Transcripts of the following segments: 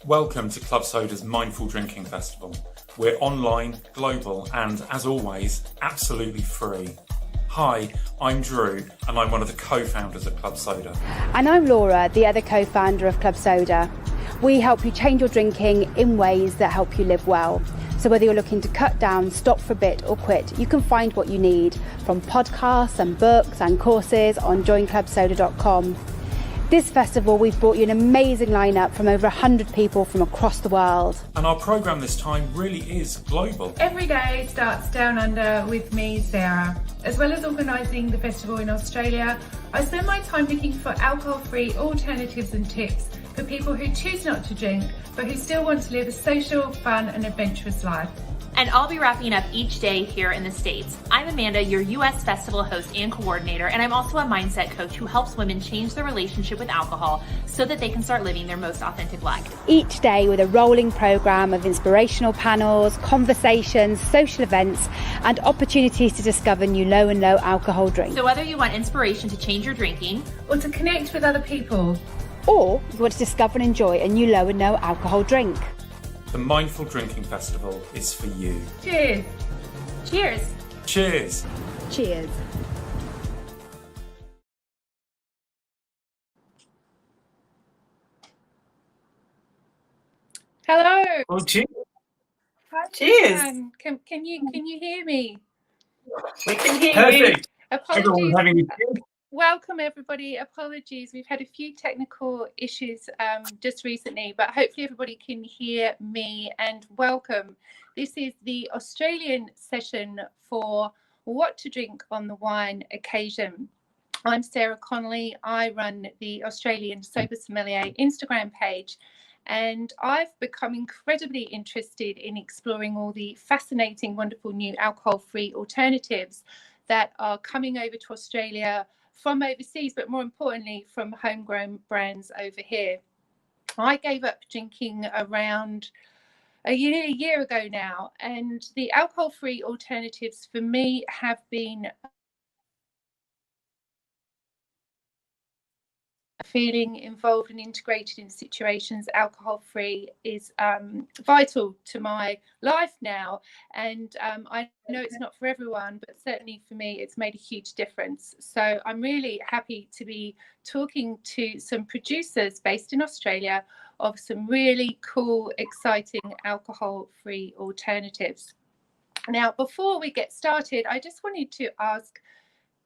Welcome to Club Soda's Mindful Drinking Festival. We're online, global, and as always, absolutely free. Hi, I'm Drew, and I'm one of the co-founders of Club Soda. And I'm Laura, the other co-founder of Club Soda. We help you change your drinking in ways that help you live well. So whether you're looking to cut down, stop for a bit, or quit, you can find what you need from podcasts and books and courses on joinclubsoda.com. This festival, we've brought you an amazing lineup from over 100 people from across the world. And our programme this time really is global. Every day starts down under with me, Sarah. As well as organising the festival in Australia, I spend my time looking for alcohol-free alternatives and tips for people who choose not to drink, but who still want to live a social, fun and adventurous life. And I'll be wrapping up each day here in the States. I'm Amanda, your US festival host and coordinator, and I'm also a mindset coach who helps women change their relationship with alcohol so that they can start living their most authentic life. Each day with a rolling programme of inspirational panels, conversations, social events, and opportunities to discover new low and low alcohol drinks. So whether you want inspiration to change your drinking, Or to connect with other people, or you want to discover and enjoy a new low and no alcohol drink, The Mindful Drinking Festival is for you. cheers! cheers! Cheers! cheers. Hello! Well, cheers. Hi, Cheers. Suzanne. Can you hear me? We can hear Perfect. you. Apologies. Everyone's having a cheers. Welcome everybody. Apologies, we've had a few technical issues just recently, but hopefully everybody can hear me, and welcome. This is the Australian session for What to Drink on the Wine occasion. I'm Sarah Connolly. I run the Australian Sober Sommelier Instagram page, and I've become incredibly interested in exploring all the fascinating, wonderful new alcohol-free alternatives that are coming over to Australia from overseas, but more importantly, from homegrown brands over here. I gave up drinking around a year ago now, and the alcohol-free alternatives for me have been feeling involved and integrated in situations. Alcohol-free is vital to my life now, and I know it's not for everyone, but certainly for me it's made a huge difference. So I'm really happy to be talking to some producers based in Australia of some really cool, exciting alcohol-free alternatives. Now, before we get started, I just wanted to ask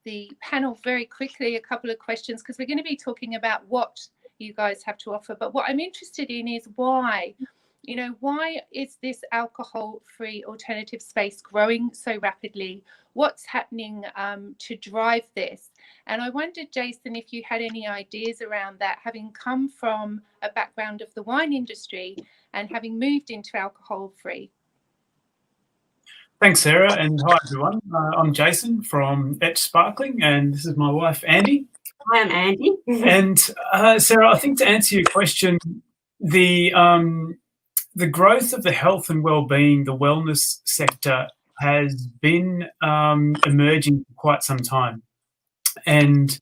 the panel very quickly a couple of questions, because we're going to be talking about what you guys have to offer, but what I'm interested in is why is this alcohol-free alternative space growing so rapidly? What's happening to drive this? And I wondered, Jason, if you had any ideas around that, having come from a background of the wine industry and having moved into alcohol-free. Thanks, Sarah, and hi, everyone. I'm Jason from ETCH Sparkling, and this is my wife, Andy. Hi, I'm Andy. And Sarah, I think to answer your question, the growth of the health and well-being, the wellness sector has been emerging for quite some time. And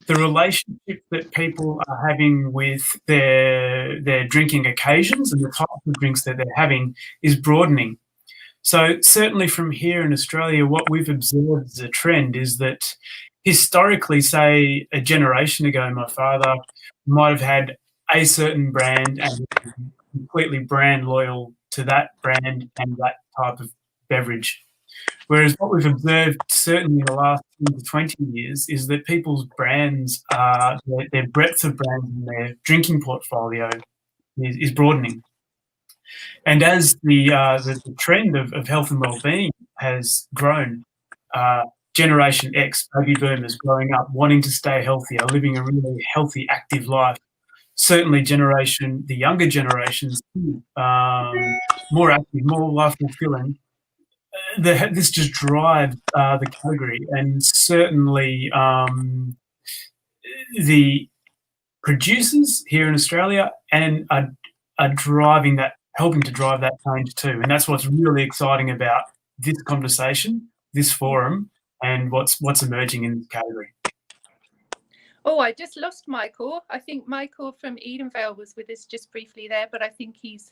the relationship that people are having with their drinking occasions and the types of drinks that they're having is broadening. So certainly from here in Australia, what we've observed as a trend is that historically, say a generation ago, my father might have had a certain brand and completely brand loyal to that brand and that type of beverage. Whereas what we've observed certainly in the last 10 to 20 years is that people's brands, their breadth of brands in their drinking portfolio is broadening. And as the trend of health and well-being has grown, Generation X, baby boomers growing up, wanting to stay healthier, living a really healthy, active life. Certainly the younger generations, more active, more life fulfilling. This just drives the category, and certainly the producers here in Australia are driving that, helping to drive that change too. And that's what's really exciting about this conversation, this forum, and what's emerging in this category. Oh, I just lost Michael. I think Michael from Edenvale was with us just briefly there, but I think is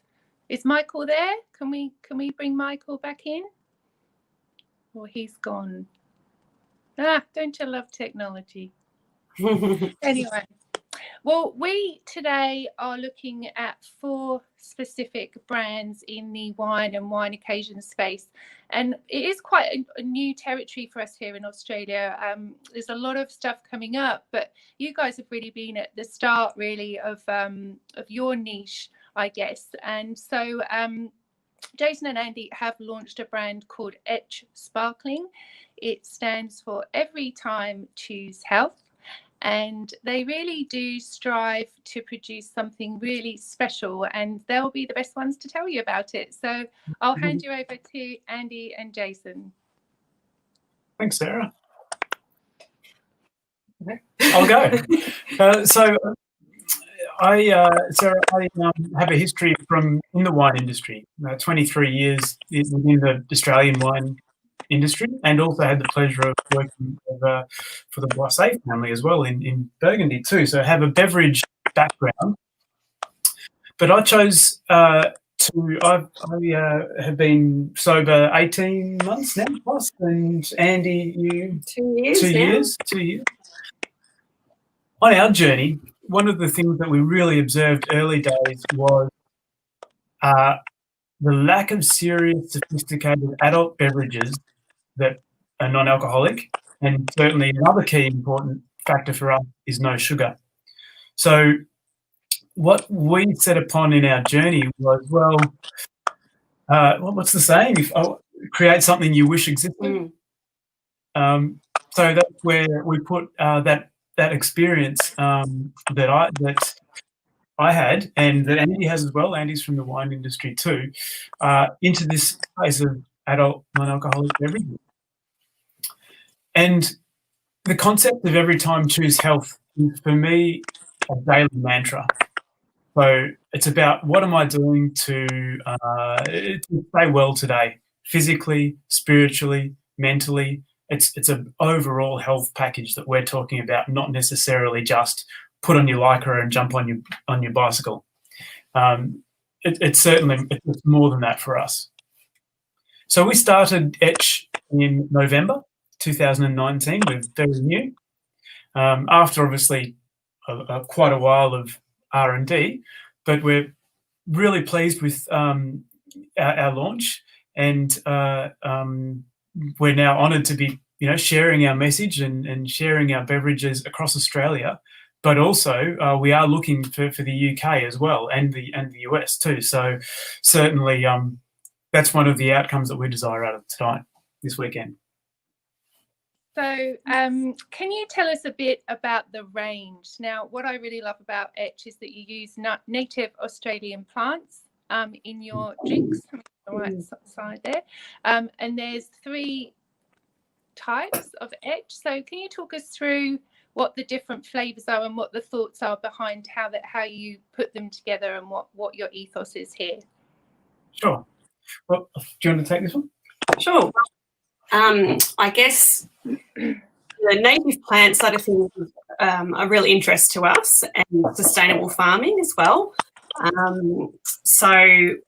Michael there? Can we bring Michael back in? Or he's gone. Don't you love technology? Anyway, well, we today are looking at 4 specific brands in the wine and wine occasion space, and it is quite a new territory for us here in Australia. There's a lot of stuff coming up, but you guys have really been at the start, really, of your niche, I guess. And so Jason and Andy have launched a brand called ETCH Sparkling. It stands for Every Time Choose Health. And they really do strive to produce something really special, and they'll be the best ones to tell you about it. So I'll hand you over to Andy and Jason. Thanks, Sarah. I'll go. Sarah, I have a history in the wine industry, 23 years within the Australian wine industry, and also had the pleasure of working for the Boisset family as well in Burgundy too. So I have a beverage background, but I chose I have been sober 18 months now plus, and Andy, you 2 years. On our journey, one of the things that we really observed early days was the lack of serious, sophisticated adult beverages that are non-alcoholic, and certainly another key important factor for us is no sugar. So what we set upon in our journey was, what's the saying? Create something you wish existed. So that's where we put that experience that I had, and that Andy has as well. Andy's from the wine industry too, into this space of adult non-alcoholic beverages. And the concept of Every Time Choose Health is, for me, a daily mantra. So it's about, what am I doing to stay well today, physically, spiritually, mentally. It's an overall health package that we're talking about, not necessarily just put on your Lycra and jump on your bicycle. It's more than that for us. So we started ETCH in November 2019. We're very new. After obviously quite a while of R&D, but we're really pleased with our launch, and we're now honoured to be sharing our message and sharing our beverages across Australia. But also we are looking for the UK as well, and the US too. So certainly that's one of the outcomes that we desire out of tonight, this weekend. So can you tell us a bit about the range? Now, what I really love about ETCH is that you use native Australian plants in your drinks, on the right side there. And there's 3 types of ETCH. So can you talk us through what the different flavours are and what the thoughts are behind how you put them together, and what your ethos is here? Sure. Well, do you want to take this one? Sure. I guess the native plant side of things is a real interest to us, and sustainable farming as well. So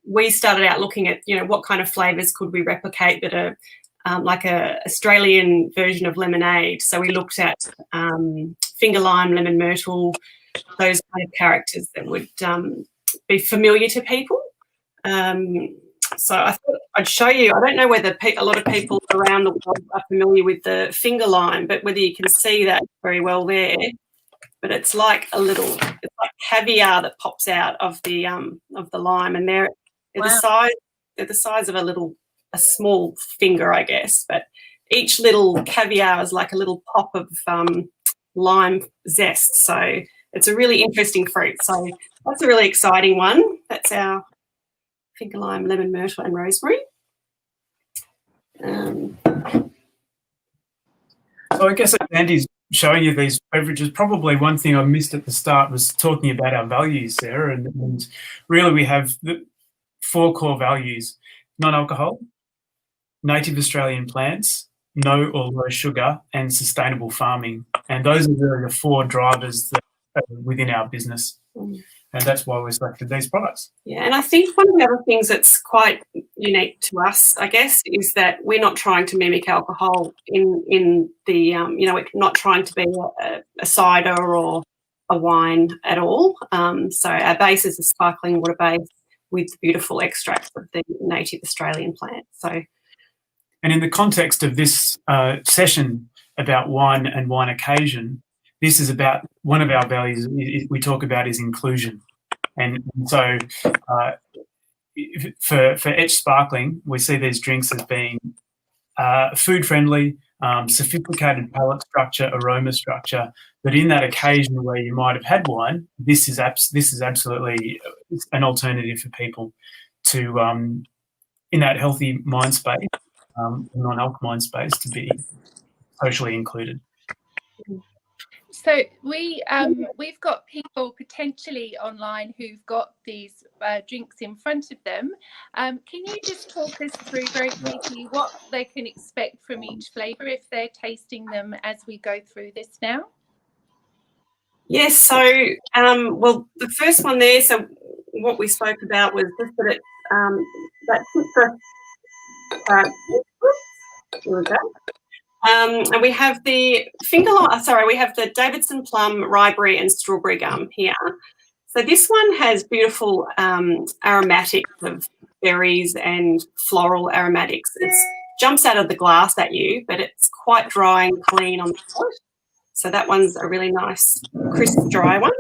we started out looking at, what kind of flavours could we replicate that are like a Australian version of lemonade. So we looked at finger lime, lemon myrtle, those kind of characters that would be familiar to people. So I thought I'd show you. I don't know whether a lot of people around the world are familiar with the finger lime, but whether you can see that very well there. But it's like it's like caviar that pops out of the lime, and they're the size of a small finger, I guess. But each little caviar is like a little pop of lime zest. So it's a really interesting fruit. So that's a really exciting one. That's our finger lime, lemon myrtle, and rosemary. So I guess Andy's showing you these beverages. Probably one thing I missed at the start was talking about our values, Sarah, and really we have the 4 core values: non-alcohol, native Australian plants, no or low sugar, and sustainable farming. And those are really the 4 drivers that are within our business. And that's why we selected these products. Yeah, and I think one of the other things that's quite unique to us, I guess, is that we're not trying to mimic alcohol in the, we're not trying to be a cider or a wine at all. So our base is a sparkling water base with beautiful extracts of the native Australian plant. So, and in the context of this session about wine and wine occasion, this is about one of our values we talk about is inclusion. And so for ETCH Sparkling, we see these drinks as being food-friendly, sophisticated palate structure, aroma structure, but in that occasion where you might have had wine, this is absolutely an alternative for people to, in that healthy mind space, non-alc mind space, to be socially included. So we've got people potentially online who've got these drinks in front of them. Can you just talk us through very quickly what they can expect from each flavour if they're tasting them as we go through this now? Yes, so, well, the first one there, so what we spoke about was just that it's that citrus, here we go. And we have the we have the Davidson plum, ryeberry and strawberry gum here. So this one has beautiful aromatics of berries and floral aromatics. It jumps out of the glass at you, but it's quite dry and clean on the palate. So that one's a really nice, crisp, dry one.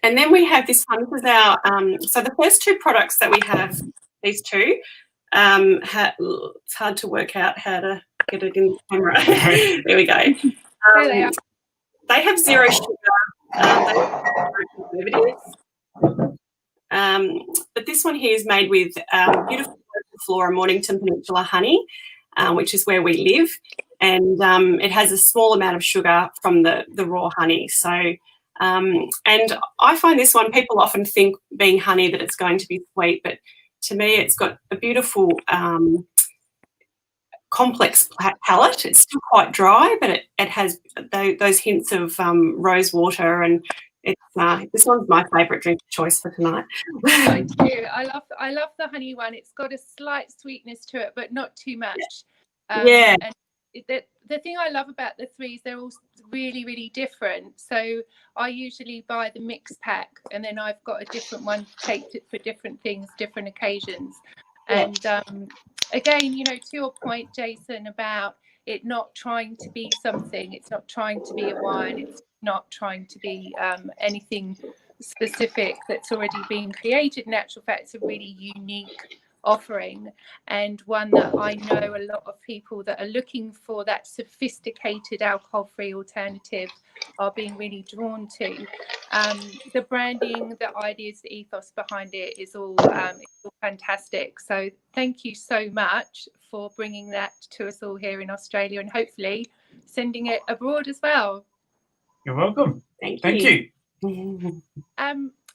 And then we have this one. This is our, so the first 2 products that we have, these 2, it's hard to work out how to get it in the camera. There we go. They have 0 sugar. They have 0 preservatives. But this one here is made with beautiful flora Mornington Peninsula honey, which is where we live. And it has a small amount of sugar from the raw honey. So, and I find this one, people often think being honey that it's going to be sweet, but to me it's got a beautiful complex palate. It's still quite dry, but it has those hints of rose water, and it's this one's my favourite drink choice for tonight. I do. I love the honey one. It's got a slight sweetness to it, but not too much. Yeah. And the thing I love about the 3s, they're all really, really different. So I usually buy the mix pack, and then I've got a different one to take for different things, different occasions. And again, to your point, Jason, about it not trying to be something, it's not trying to be a wine, it's not trying to be anything specific that's already been created. In actual fact, it's a really unique offering, and one that I know a lot of people that are looking for that sophisticated alcohol-free alternative are being really drawn to. The branding, the ideas, the ethos behind it is all fantastic. So thank you so much for bringing that to us all here in Australia, and hopefully sending it abroad as well. You're welcome. Thank you.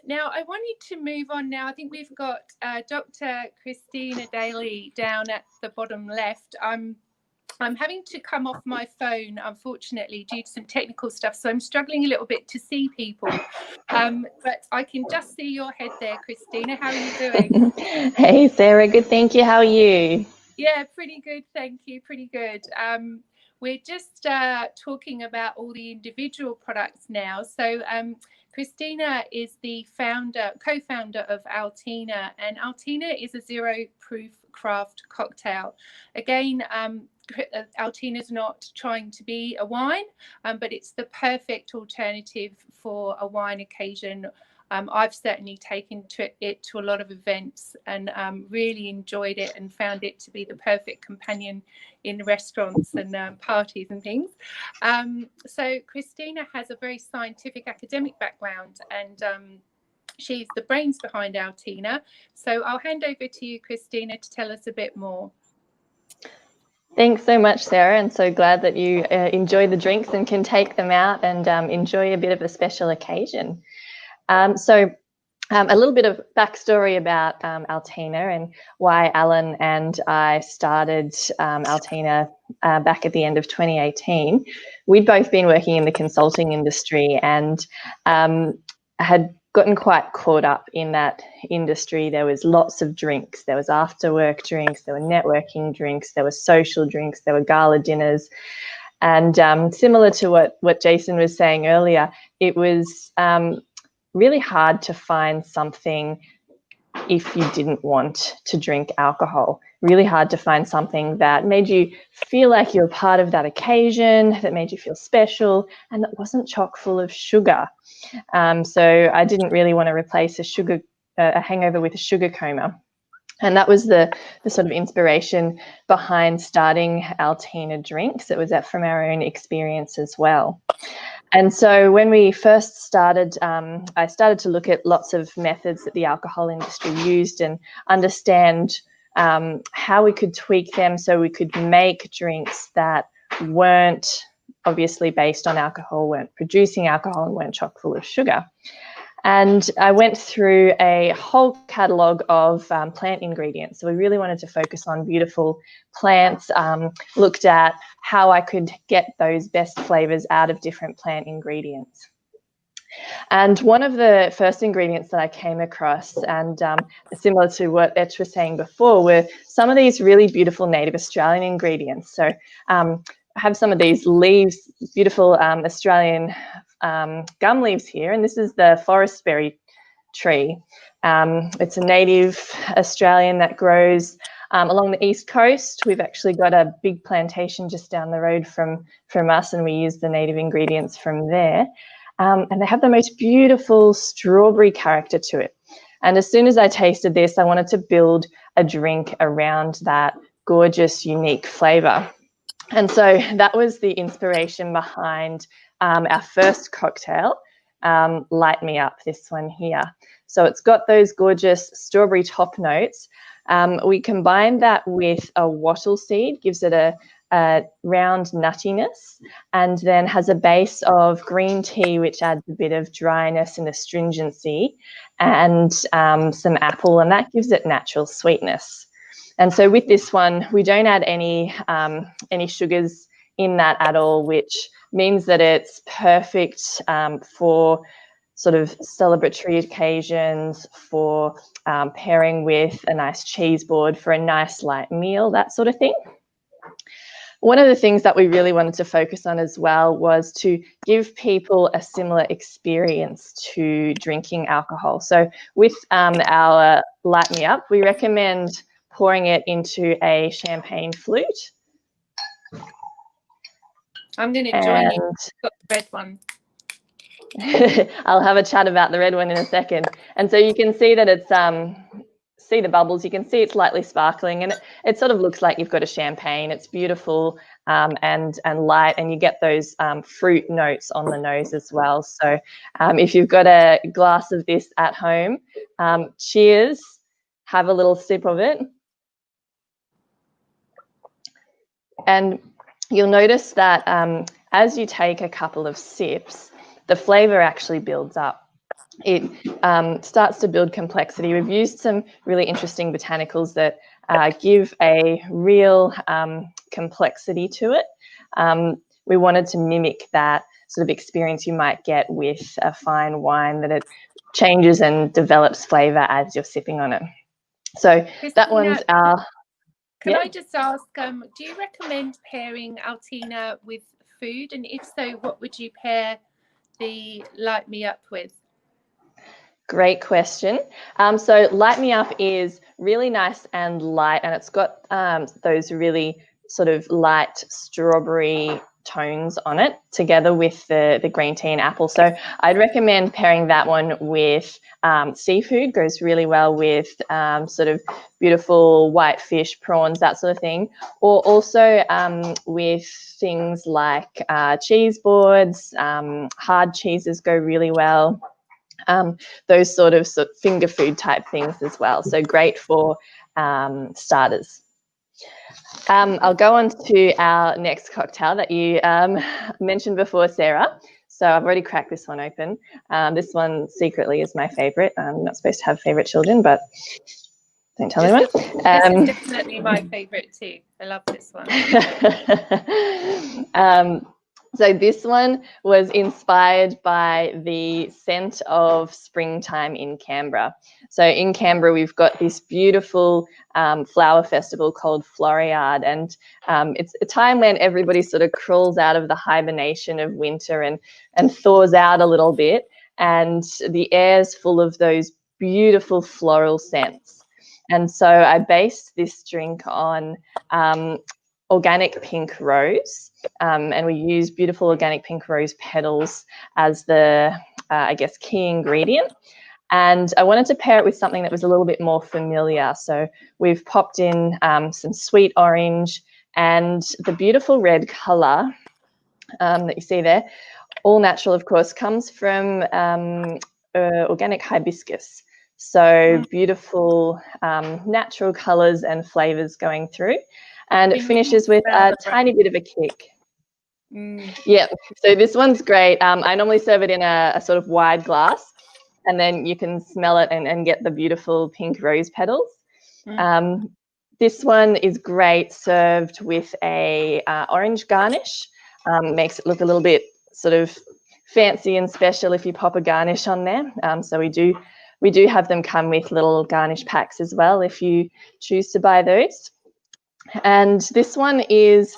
Now, I wanted to move on now. I think we've got Dr. Christina Daly down at the bottom left. I'm having to come off my phone, unfortunately, due to some technical stuff, so I'm struggling a little bit to see people. But I can just see your head there, Christina. How are you doing? Hey, Sarah. Good, thank you. How are you? Yeah, pretty good, thank you. Pretty good. We're just talking about all the individual products now. So Christina is the co-founder of Altina, and Altina is a 0-proof craft cocktail. Again, Altina is not trying to be a wine, but it's the perfect alternative for a wine occasion. I've certainly taken it to a lot of events and really enjoyed it and found it to be the perfect companion in restaurants and parties and things. So Christina has a very scientific academic background, and she's the brains behind Altina. So I'll hand over to you, Christina, to tell us a bit more. Thanks so much, Sarah, and so glad that you enjoy the drinks and can take them out and enjoy a bit of a special occasion. So A little bit of backstory about Altina and why Alan and I started Altina back at the end of 2018. We'd both been working in the consulting industry and had gotten quite caught up in that industry. There was lots of drinks. There was after work drinks, there were networking drinks, there were social drinks, there were gala dinners. And similar to what Jason was saying earlier, it was really hard to find something if you didn't want to drink alcohol. Really hard to find something that made you feel like you're part of that occasion, that made you feel special, and that wasn't chock full of sugar. So I didn't really want to replace a hangover with a sugar coma. And that was the sort of inspiration behind starting Altina Drinks. It was from our own experience as well. And so when we first started, I started to look at lots of methods that the alcohol industry used and understand how we could tweak them so we could make drinks that weren't obviously based on alcohol, weren't producing alcohol, and weren't chock full of sugar. And I went through a whole catalogue of plant ingredients. So we really wanted to focus on beautiful plants, looked at how I could get those best flavours out of different plant ingredients. And one of the first ingredients that I came across, and similar to what ETCH was saying before, were some of these really beautiful native Australian ingredients. So I have some of these leaves, beautiful Australian gum leaves here, and this is the forest berry tree. It's a native Australian that grows along the east coast. We've actually got a big plantation just down the road from us, and we use the native ingredients from there. And they have the most beautiful strawberry character to it. And as soon as I tasted this, I wanted to build a drink around that gorgeous, unique flavour. And so that was the inspiration behind our first cocktail, Light Me Up, this one here. So it's got those gorgeous strawberry top notes. We combine that with a wattle seed, gives it a round nuttiness, and then has a base of green tea, which adds a bit of dryness and astringency, and some apple, and that gives it natural sweetness. And so with this one, we don't add any sugars in that at all, which means that it's perfect for sort of celebratory occasions, for pairing with a nice cheese board, for a nice light meal, that sort of thing. One of the things that we really wanted to focus on as well was to give people a similar experience to drinking alcohol. So with our Light Me Up, we recommend pouring it into a champagne flute. I'm going to join you. I've got the red one. I'll have a chat about the red one in a second. And so you can see that it's, see the bubbles, you can see it's lightly sparkling, and it sort of looks like you've got a champagne. It's beautiful and light, and you get those fruit notes on the nose as well. So if you've got a glass of this at home, cheers, have a little sip of it. And you'll notice that as you take a couple of sips, the flavour actually builds up. It starts to build complexity. We've used some really interesting botanicals that give a real complexity to it. We wanted to mimic that sort of experience you might get with a fine wine, that it changes and develops flavour as you're sipping on it. So Christina, that one's our... Can I just ask, do you recommend pairing Altina with food? And if so, what would you pair the Light Me Up with? Great question. So Light Me Up is really nice and light, and it's got those really sort of light strawberry tones on it, together with the green tea and apple. So I'd recommend pairing that one with seafood. Goes really well with sort of beautiful white fish, prawns, that sort of thing. Or also with things like cheese boards, hard cheeses go really well. Those sort of finger food type things as well. So great for starters. I'll go on to our next cocktail that you mentioned before, Sarah. So I've already cracked this one open. This one secretly is my favourite. I'm not supposed to have favourite children, but don't tell anyone. This is definitely my favourite too. I love this one. So this one was inspired by the scent of springtime in Canberra. So in Canberra, we've got this beautiful flower festival called Floriade, and it's a time when everybody sort of crawls out of the hibernation of winter and thaws out a little bit, and the air's full of those beautiful floral scents. And so I based this drink on organic pink rose, and we use beautiful organic pink rose petals as the, I guess, key ingredient. And I wanted to pair it with something that was a little bit more familiar. So we've popped in some sweet orange and the beautiful red colour that you see there, all natural, of course, comes from organic hibiscus. So beautiful natural colours and flavours going through. And it finishes with a tiny bit of a kick. Yeah, so this one's great. I normally serve it in a sort of wide glass, and then you can smell it and get the beautiful pink rose petals. This one is great served with a orange garnish. Makes it look a little bit sort of fancy and special if you pop a garnish on there. So we do have them come with little garnish packs as well if you choose to buy those. And this one is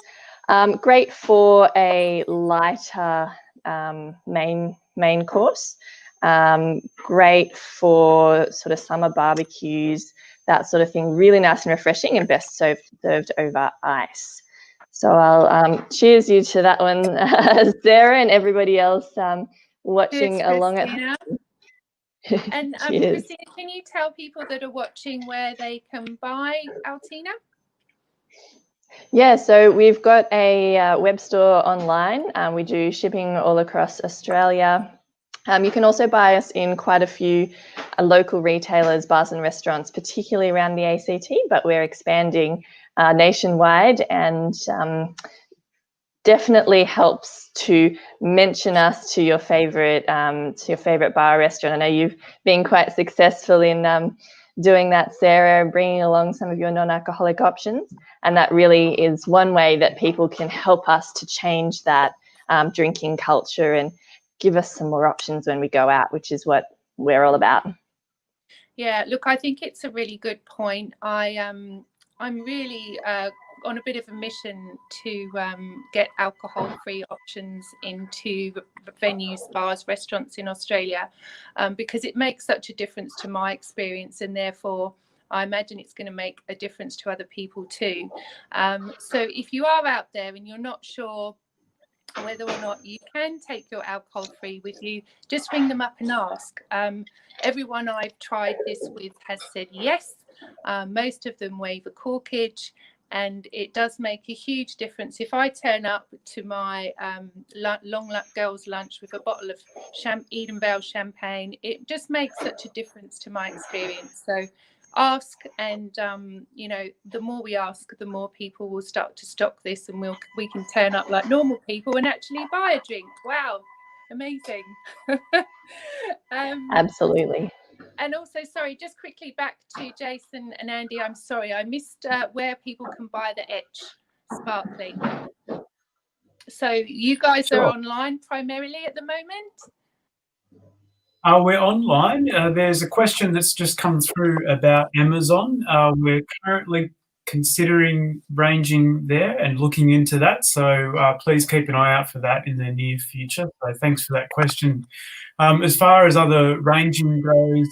great for a lighter main course. Great for sort of summer barbecues, that sort of thing. Really nice and refreshing, and best served over ice. So I'll cheers you to that one, Sarah, and everybody else watching Cheers, along Christina. And Christina, can you tell people that are watching where they can buy Altina? Yeah, so we've got a web store online. We do shipping all across Australia. You can also buy us in quite a few local retailers, bars and restaurants, particularly around the ACT, but we're expanding nationwide, and definitely helps to mention us to your favourite bar or restaurant. I know you've been quite successful in doing that, Sarah, bringing along some of your non-alcoholic options, and that really is one way that people can help us to change that drinking culture and give us some more options when we go out, which is what we're all about. Yeah, look, I think it's a really good point. I'm really on a bit of a mission to get alcohol-free options into venues, bars, restaurants in Australia, because it makes such a difference to my experience, and therefore I imagine it's going to make a difference to other people too. So if you are out there and you're not sure whether or not you can take your alcohol free with you, just ring them up and ask. Everyone I've tried this with has said yes. Most of them waive a corkage, and it does make a huge difference. If I turn up to my long girls lunch with a bottle of Edenvale champagne, it just makes such a difference to my experience. So ask, and the more we ask, the more people will start to stock this, and we can turn up like normal people and actually buy a drink. Wow, amazing. Absolutely. And also, sorry, just quickly back to Jason and Andy, I'm sorry I missed where people can buy the ETCH Sparkling. So you guys are online primarily at the moment? We're online. There's a question that's just come through about Amazon. We're currently considering ranging there and looking into that. So please keep an eye out for that in the near future. So thanks for that question. As far as other ranging goes,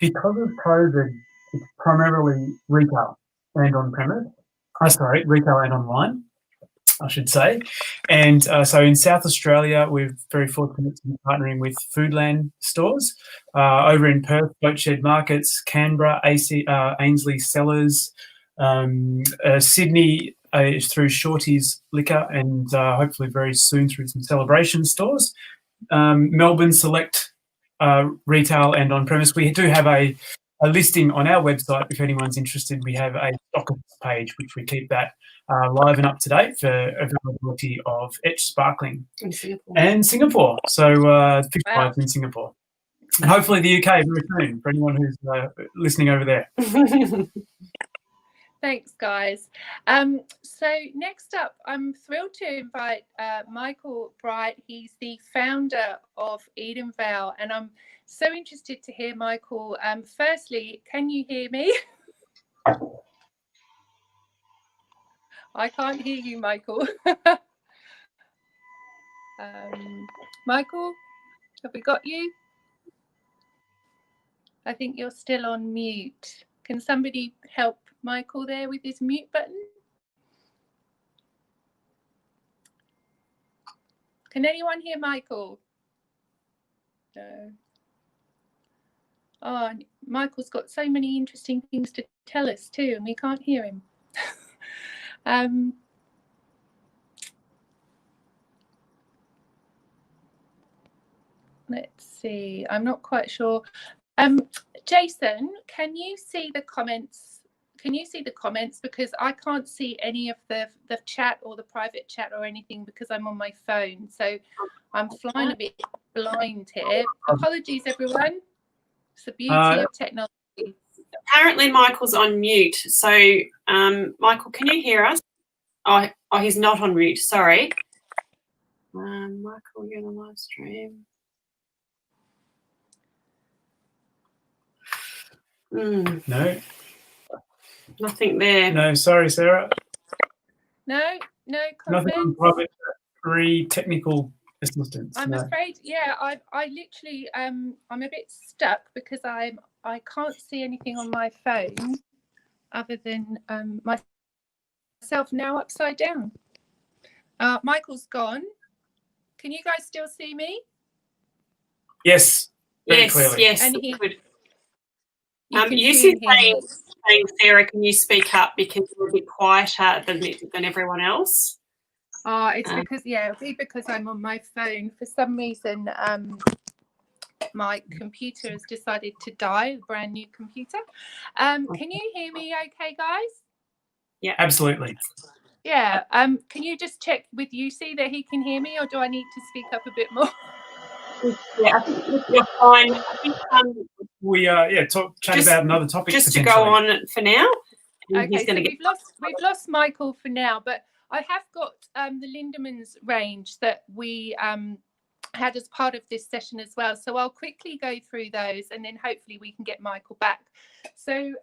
because of COVID, it's primarily retail and on-premise. Retail and online, I should say. And so in South Australia, we're very fortunate to be partnering with Foodland stores. Over in Perth, Boatshed Markets, Canberra, Ainsley Cellars, Sydney through Shorty's Liquor, and hopefully very soon through some Celebration stores. Melbourne Select retail and on-premise. We do have a a listing on our website. If anyone's interested, we have a stock page, which we keep that live and up to date for availability of ETCH Sparkling In Singapore. So 55 Wow. in Singapore. And hopefully the UK very soon for anyone who's listening over there. Thanks, guys. So next up, I'm thrilled to invite Michael Bright. He's the founder of Edenvale, and I'm so interested to hear, Michael. Firstly, can you hear me? I can't hear you, Michael. Michael, have we got you? I think you're still on mute. Can somebody help Michael there with his mute button? Can anyone hear Michael? No. Oh, Michael's got so many interesting things to tell us too, and we can't hear him. Let's see. I'm not quite sure. Jason, can you see the comments? Can you see the comments? Because I can't see any of the chat or the private chat or anything because I'm on my phone. So I'm flying a bit blind here. Apologies, everyone. It's the beauty of technology. Apparently Michael's on mute. So Michael, can you hear us? Oh, he's not on mute. Sorry. Michael, you're on the live stream. No. Nothing there. No, sorry, Sarah. No comments. Nothing on private free technical assistance. I'm afraid, yeah, I literally I'm a bit stuck because I can't see anything on my phone other than myself now upside down. Michael's gone. Can you guys still see me? Yes. Very clearly. Yes. And you see saying, Sarah, can you speak up because you're a bit quieter than everyone else? It's because it'll be because I'm on my phone. For some reason, my computer has decided to die, a brand new computer. Can you hear me okay, guys? Yeah, absolutely. Yeah. Can you just check with UC that he can hear me, or do I need to speak up a bit more? Yeah, I think you're fine. I think we chat about another topic just to go on for now. Okay, so we've lost Michael for now, but I have got the Lindeman's range that we had as part of this session as well. So I'll quickly go through those, and then hopefully we can get Michael back. So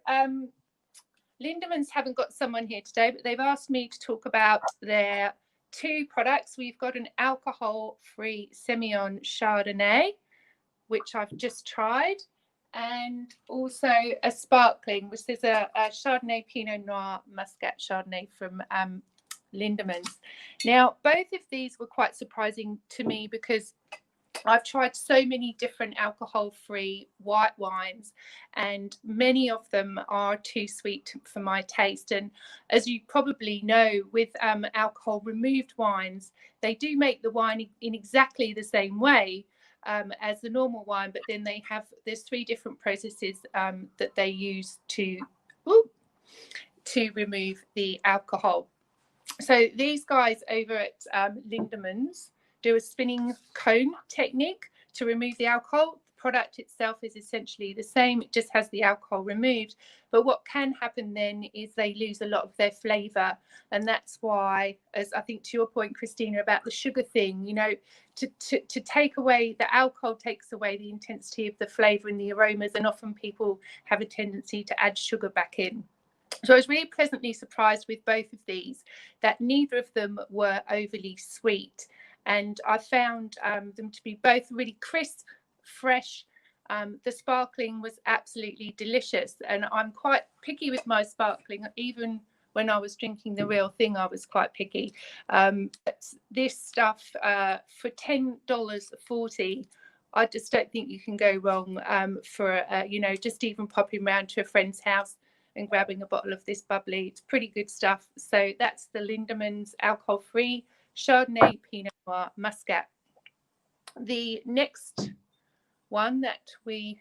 Lindeman's haven't got someone here today, but they've asked me to talk about their two products. We've got an alcohol-free Semillon Chardonnay, which I've just tried, and also a sparkling, which is a Chardonnay Pinot Noir Muscat Chardonnay from Lindeman's. Now, both of these were quite surprising to me because I've tried so many different alcohol-free white wines, and many of them are too sweet for my taste. And as you probably know, with alcohol-removed wines, they do make the wine in exactly the same way as the normal wine, but then there's three different processes that they use to remove the alcohol. So these guys over at Lindeman's do a spinning cone technique to remove the alcohol. The product itself is essentially the same, it just has the alcohol removed. But what can happen then is they lose a lot of their flavour. And that's why, as I think to your point, Christina, about the sugar thing, you know, to take away, the alcohol takes away the intensity of the flavour and the aromas, and often people have a tendency to add sugar back in. So I was really pleasantly surprised with both of these, that neither of them were overly sweet. And I found them to be both really crisp, fresh. The sparkling was absolutely delicious. And I'm quite picky with my sparkling. Even when I was drinking the real thing, I was quite picky. But this stuff for $10.40, I just don't think you can go wrong for, just even popping around to a friend's house and grabbing a bottle of this bubbly. It's pretty good stuff. So that's the Lindeman's alcohol-free Chardonnay Pinot Noir Muscat. The next one that we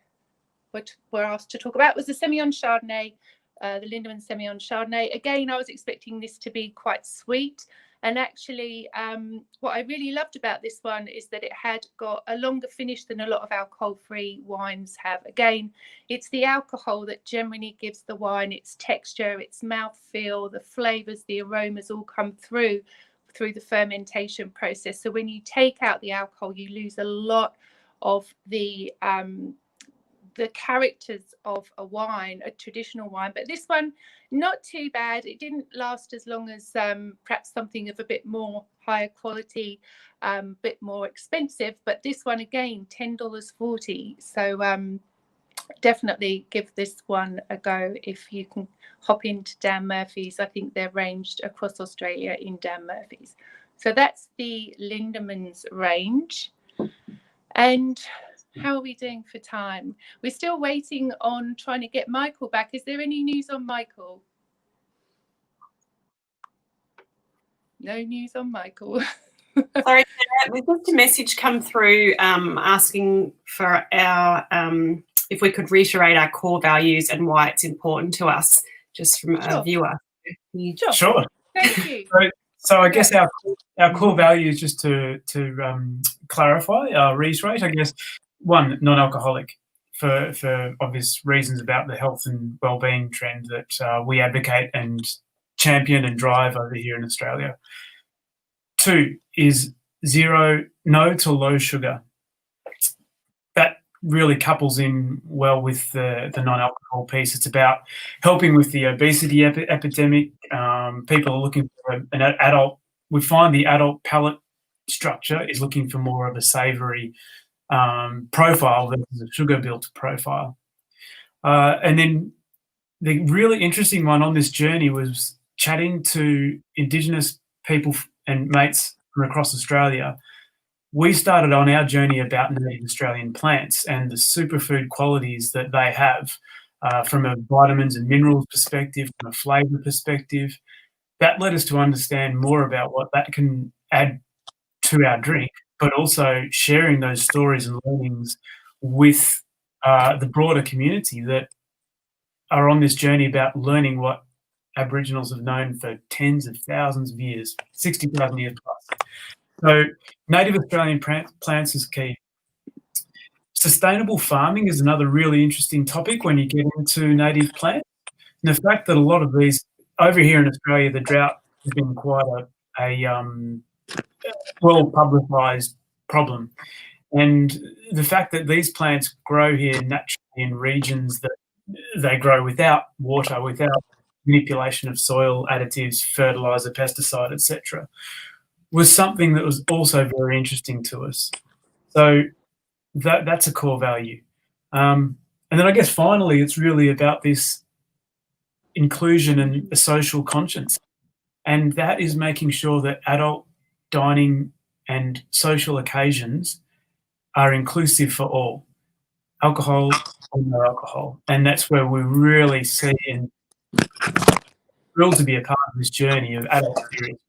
were asked to talk about was the Semillon Chardonnay, the Lindeman Semillon Chardonnay. Again, I was expecting this to be quite sweet. And actually, what I really loved about this one is that it had got a longer finish than a lot of alcohol-free wines have. Again, it's the alcohol that generally gives the wine its texture, its mouthfeel, the flavours, the aromas all come through the fermentation process. So when you take out the alcohol, you lose a lot of the characters of a wine, a traditional wine. But this one, not too bad. It didn't last as long as perhaps something of a bit more higher quality, bit more expensive. But this one, again, $10.40. So definitely give this one a go if you can hop into Dan Murphy's. I think they're ranged across Australia in Dan Murphy's. So that's the Lindeman's range. And how are we doing for time? We're still waiting on trying to get Michael back. Is there any news on Michael? No news on Michael. Sorry, there's just a message come through asking for our if we could reiterate our core values and why it's important to us, just from a viewer. Sure. Thank you. So I guess our core values, just to clarify, reiterate, I guess, one, non-alcoholic, for obvious reasons about the health and wellbeing trend that we advocate and champion and drive over here in Australia. Two is no to low sugar. That really couples in well with the non-alcohol piece. It's about helping with the obesity epidemic. People are looking for an adult. We find the adult palate structure is looking for more of a savoury profile versus a sugar-built profile. And then the really interesting one on this journey was chatting to Indigenous people and mates from across Australia. We started on our journey about native Australian plants and the superfood qualities that they have from a vitamins and minerals perspective, from a flavour perspective. That led us to understand more about what that can add to our drink, but also sharing those stories and learnings with the broader community that are on this journey about learning what Aboriginals have known for tens of thousands of years, 60,000 years plus. So native Australian plants is key. Sustainable farming is another really interesting topic when you get into native plants. And the fact that a lot of these, over here in Australia, the drought has been quite a well-publicised problem. And the fact that these plants grow here naturally in regions that they grow without water, without manipulation of soil, additives, fertiliser, pesticide, etc., was something that was also very interesting to us. So that's a core value. And then I guess finally, it's really about this inclusion and a social conscience. And that is making sure that adult dining and social occasions are inclusive for all, alcohol or no alcohol. And that's where we really see and thrilled to be a part of this journey of adult experience.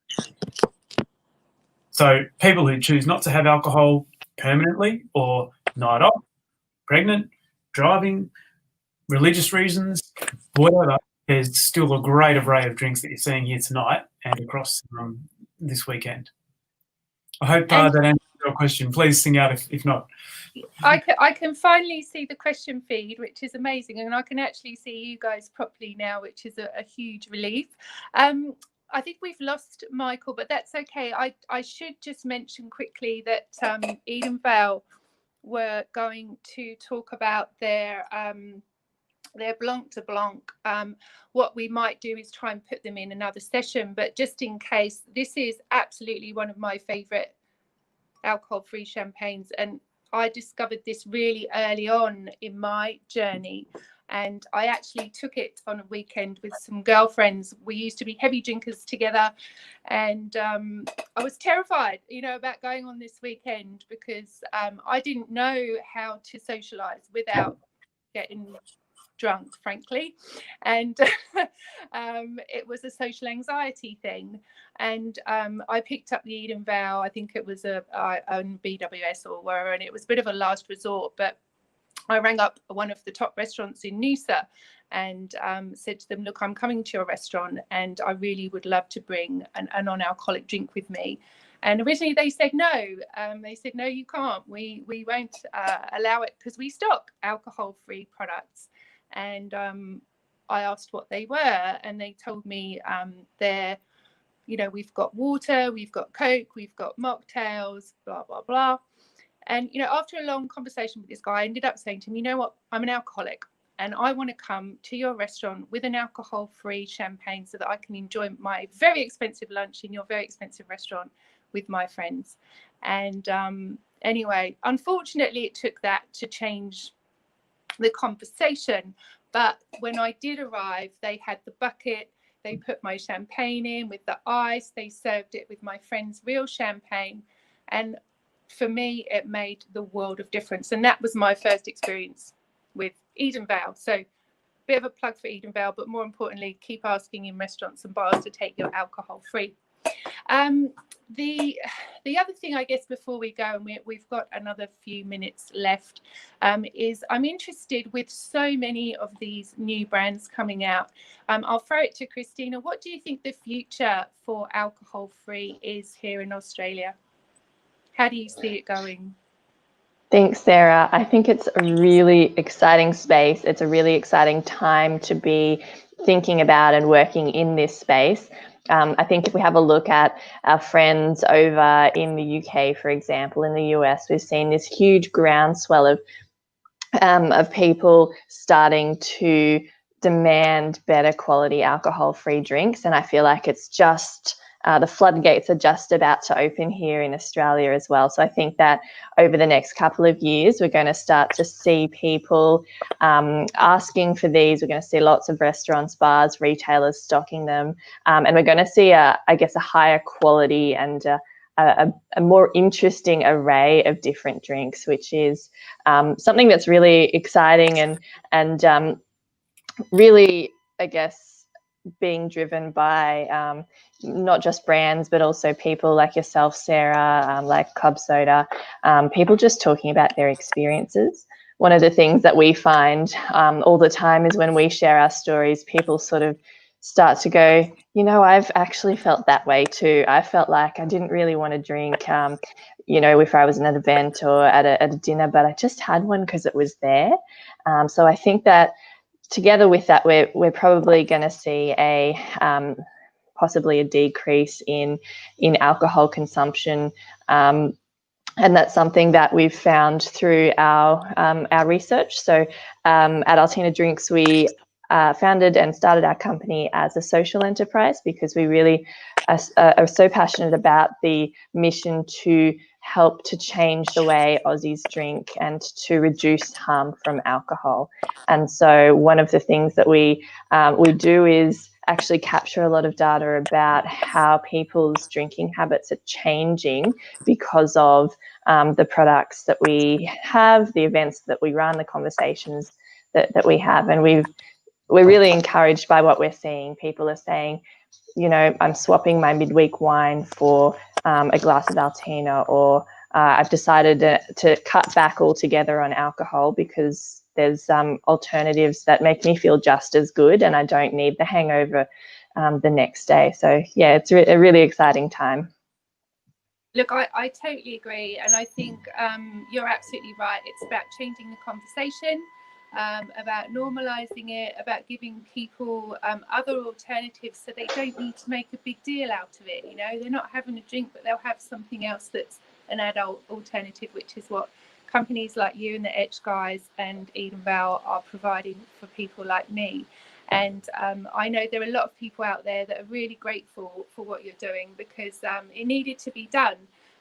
So people who choose not to have alcohol permanently or night off, pregnant, driving, religious reasons, whatever, there's still a great array of drinks that you're seeing here tonight and across this weekend. I hope that answers your question. Please sing out if not. I can finally see the question feed, which is amazing, and I can actually see you guys properly now, which is a huge relief. I think we've lost Michael, but that's okay. I should just mention quickly that Edenvale were going to talk about their Blanc de Blanc. What we might do is try and put them in another session, but just in case, this is absolutely one of my favourite alcohol-free champagnes, and I discovered this really early on in my journey. And I actually took it on a weekend with some girlfriends. We used to be heavy drinkers together. And I was terrified, about going on this weekend because I didn't know how to socialise without getting drunk, frankly. And it was a social anxiety thing. And I picked up the Edenvale. I think it was on BWS or wherever, and it was a bit of a last resort. But I rang up one of the top restaurants in Noosa and said to them, look, I'm coming to your restaurant and I really would love to bring an non-alcoholic drink with me. And originally they said no. They said, no, you can't. We won't allow it because we stock alcohol-free products. And I asked what they were, and they told me they're, you know, we've got water, we've got Coke, we've got mocktails, blah, blah, blah. And, you know, after a long conversation with this guy, I ended up saying to him, you know what, I'm an alcoholic and I want to come to your restaurant with an alcohol-free champagne so that I can enjoy my very expensive lunch in your very expensive restaurant with my friends. And anyway, unfortunately, it took that to change the conversation. But when I did arrive, they had the bucket, they put my champagne in with the ice, they served it with my friend's real champagne. And for me, it made the world of difference. And that was my first experience with Edenvale. So a bit of a plug for Edenvale, but more importantly, keep asking in restaurants and bars to take your alcohol free. The other thing, I guess, before we go, and we've got another few minutes left, is I'm interested with so many of these new brands coming out. I'll throw it to Christina. What do you think the future for alcohol-free is here in Australia? How do you see it going? Thanks, Sarah. I think it's a really exciting space. It's a really exciting time to be thinking about and working in this space. I think if we have a look at our friends over in the UK, for example, in the US, we've seen this huge groundswell of people starting to demand better quality alcohol-free drinks. And I feel like it's just the floodgates are just about to open here in Australia as well. So I think that over the next couple of years, we're going to start to see people asking for these. We're going to see lots of restaurants, bars, retailers stocking them. And we're going to see, I guess, a higher quality and a more interesting array of different drinks, which is something that's really exciting and really, I guess, being driven by not just brands, but also people like yourself, Sarah, like Club Soda, people just talking about their experiences. One of the things that we find all the time is when we share our stories, people sort of start to go, you know, I've actually felt that way too. I felt like I didn't really want to drink, you know, if I was at an event or at a dinner, but I just had one because it was there. So I think that together with that, we're probably going to see possibly a decrease in alcohol consumption, and that's something that we've found through our research. So at Altina Drinks, we founded and started our company as a social enterprise because we really are so passionate about the mission to help to change the way Aussies drink and to reduce harm from alcohol. And so one of the things that we do is actually capture a lot of data about how people's drinking habits are changing because of the products that we have, the events that we run, the conversations that we have. And we're really encouraged by what we're seeing. People are saying, you know, I'm swapping my midweek wine for a glass of Altina, or I've decided to cut back altogether on alcohol because there's alternatives that make me feel just as good and I don't need the hangover the next day. So yeah, it's a really exciting time. Look, I totally agree. And I think you're absolutely right. It's about changing the conversation, about normalising it, about giving people other alternatives so they don't need to make a big deal out of it. You know, they're not having a drink, but they'll have something else that's an adult alternative, which is what companies like you and the ETCH guys and Edenvale are providing for people like me. And I know there are a lot of people out there that are really grateful for what you're doing because it needed to be done.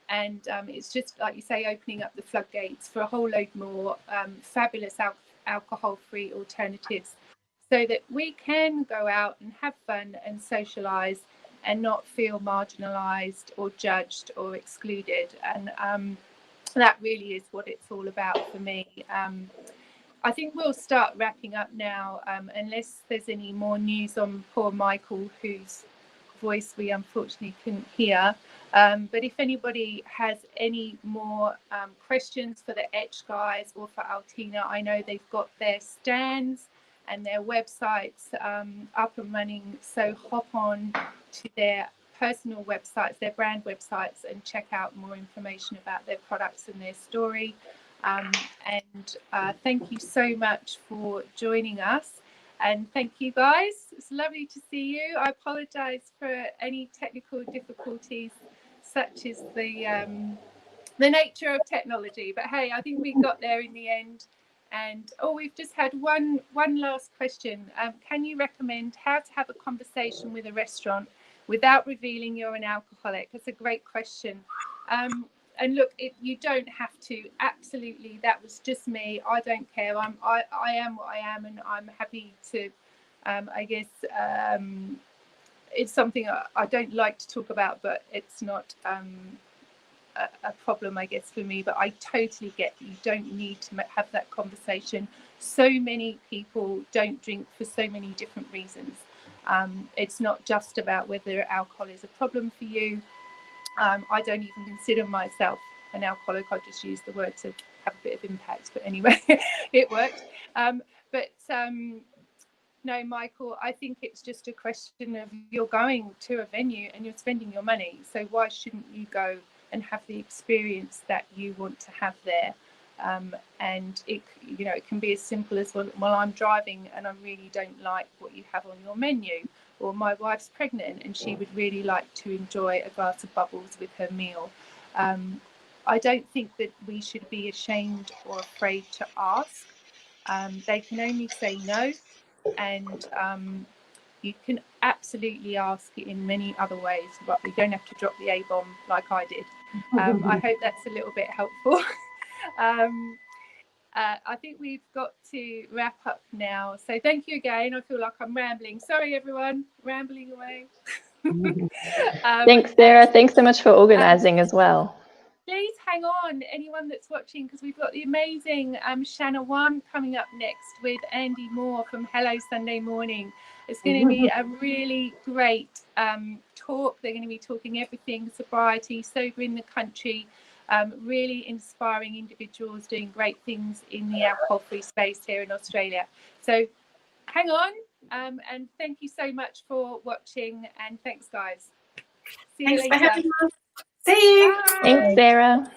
And it's just, like you say, opening up the floodgates for a whole load more fabulous alcohol-free alternatives so that we can go out and have fun and socialise and not feel marginalised or judged or excluded. And that really is what it's all about for me. I think we'll start wrapping up now, unless there's any more news on poor Michael, who's voice we unfortunately couldn't hear. But if anybody has any more questions for the ETCH guys or for Altina, I know they've got their stands and their websites up and running. So hop on to their personal websites, their brand websites, and check out more information about their products and their story. And thank you so much for joining us. And thank you, guys. It's lovely to see you. I apologise for any technical difficulties, such as the nature of technology. But hey, I think we got there in the end. And we've just had one last question. Can you recommend how to have a conversation with a restaurant without revealing you're an alcoholic? That's a great question. And look, you don't have to. Absolutely, that was just me. I don't care. I am what I am, and I'm happy to. I guess it's something I don't like to talk about, but it's not a problem, I guess, for me. But I totally get that you don't need to have that conversation. So many people don't drink for so many different reasons. It's not just about whether alcohol is a problem for you. I don't even consider myself an alcoholic. I just use the word to have a bit of impact. But anyway, it worked. No, Michael, I think it's just a question of you're going to a venue and you're spending your money. So why shouldn't you go and have the experience that you want to have there? And it can be as simple as, well, I'm driving and I really don't like what you have on your menu. Or my wife's pregnant and she would really like to enjoy a glass of bubbles with her meal. I don't think that we should be ashamed or afraid to ask. They can only say no, and you can absolutely ask in many other ways, but we don't have to drop the A-bomb like I did. I hope that's a little bit helpful. I think we've got to wrap up now. So thank you again. I feel like I'm rambling. Sorry, everyone, rambling away. Thanks, Sarah. Thanks so much for organising as well. Please hang on, anyone that's watching, because we've got the amazing Shanna One coming up next with Andy Moore from Hello Sunday Morning. It's going to be a really great talk. They're going to be talking everything sobriety, sober in the country. Really inspiring individuals doing great things in the alcohol-free space here in Australia. So hang on, and thank you so much for watching, and thanks, guys. See you later. See you. Bye. Thanks, Sarah.